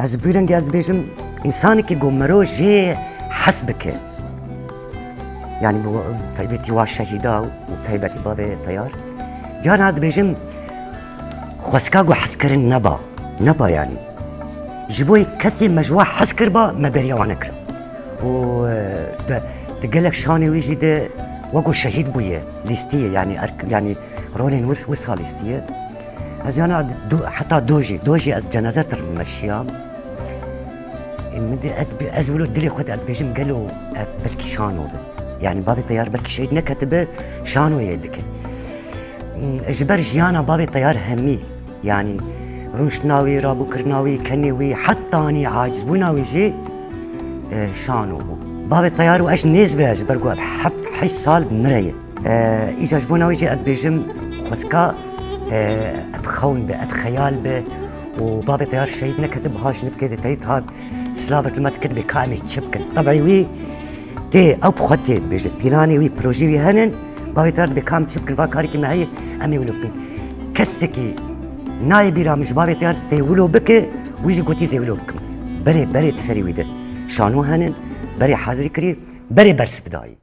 از بيرنج از بيجم إنسانك جمرو جي حسبك يعني بو طيبتي والشهيدة وطيبتي بابي طيار جانا هاد بيجم خسكاغو حسكر نبا يعني جبوي كسي مجوا حسكر با ما بريوانا كرا و تقلك شاني ويجي ده وقو شهيد بويا ليستيه يعني رولين وصها ليستيه از انا حتى دوجي از جنازة المشيام مدي از ولو دلي خد اد بيجم قالوا بلكي شانو ده يعني بابي طيار بلكي شهيد نكتب شانو يدك اجبر جيانا بابي طيار همي يعني روشناوي رابو كرناوي كنيوي حتى اني عاجز بوناوي جي شانو بابي طيار واش نيزبه اجبر قوات حب حي سال بمريه ايجا جبوناوي جي اد بيجم خسكا اتخون به اتخيال به وبابي طيار شهيد نكتب هاش نفكي تيت هاد سلافك لما تكتب كامي تشبكن طبعي وي تي او بخوتي بيجي بلاني وي بروجي وي هنن بابي طيار بكام تشبكن فاكاري كما هي امي ولوكن كسكي ناي بيرا مش بابي طيار تي ولو بك ويجي قوتي زي ولو بكم بري تسري ويده شانو هنن بري حاضري كري بري برس بداي